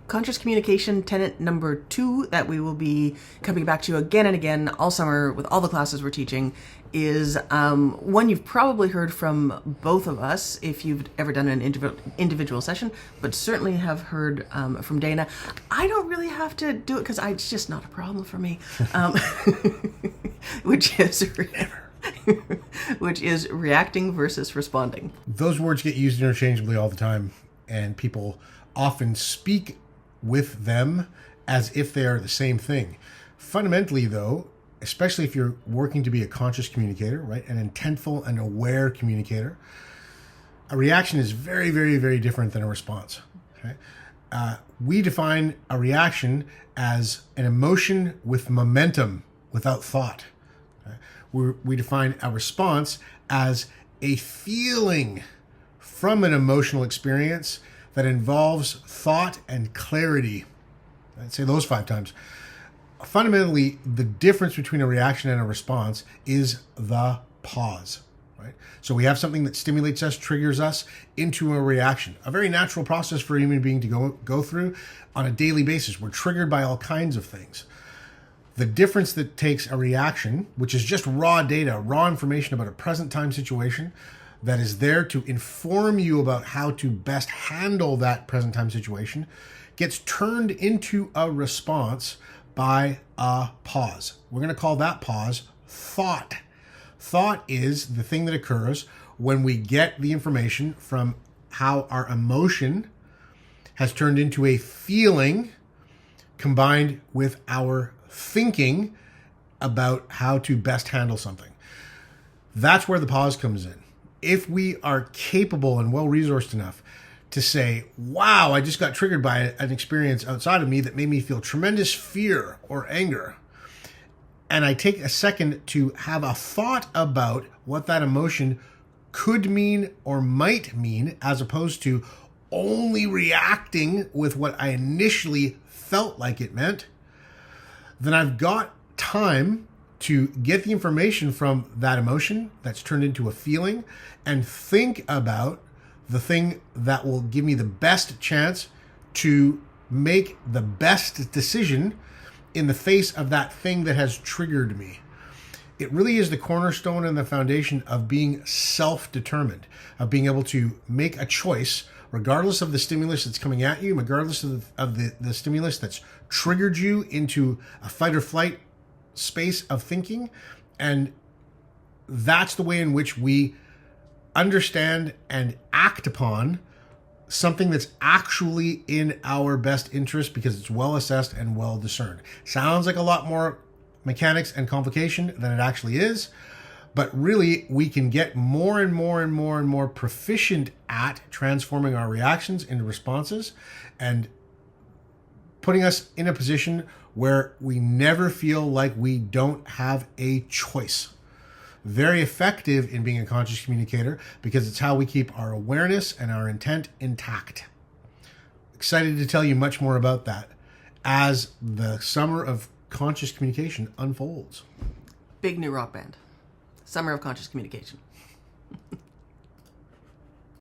Conscious communication tenet number 2 that we will be coming back to again and again all summer with all the classes we're teaching is one you've probably heard from both of us if you've ever done an individual session, but certainly have heard from Dana. I don't really have to do it because it's just not a problem for me, which is reacting versus responding. Those words get used interchangeably all the time, and people often speak with them as if they are the same thing. Fundamentally, though, especially if you're working to be a conscious communicator, right, an intentful and aware communicator, a reaction is very, very, very different than a response. Okay? We define a reaction as an emotion with momentum without thought. Okay? We define a response as a feeling from an emotional experience that involves thought and clarity. I'd say those 5 times. Fundamentally, the difference between a reaction and a response is the pause, right? So we have something that stimulates us, triggers us into a reaction, a very natural process for a human being to go through on a daily basis. We're triggered by all kinds of things. The difference that takes a reaction, which is just raw data, raw information about a present time situation, that is there to inform you about how to best handle that present time situation, gets turned into a response by a pause. We're going to call that pause thought. Thought is the thing that occurs when we get the information from how our emotion has turned into a feeling combined with our thinking about how to best handle something. That's where the pause comes in. If we are capable and well-resourced enough to say, wow, I just got triggered by an experience outside of me that made me feel tremendous fear or anger, and I take a second to have a thought about what that emotion could mean or might mean, as opposed to only reacting with what I initially felt like it meant, then I've got time to get the information from that emotion that's turned into a feeling and think about the thing that will give me the best chance to make the best decision in the face of that thing that has triggered me. It really is the cornerstone and the foundation of being self-determined, of being able to make a choice regardless of the stimulus that's coming at you, regardless of the stimulus that's triggered you into a fight or flight space of thinking. And that's the way in which we understand and act upon something that's actually in our best interest because it's well assessed and well discerned. Sounds like a lot more mechanics and complication than it actually is, but really we can get more and more and more and more proficient at transforming our reactions into responses and putting us in a position where we never feel like we don't have a choice. Very effective in being a conscious communicator because it's how we keep our awareness and our intent intact. Excited to tell you much more about that as the summer of conscious communication unfolds. Big new rock band. Summer of Conscious Communication.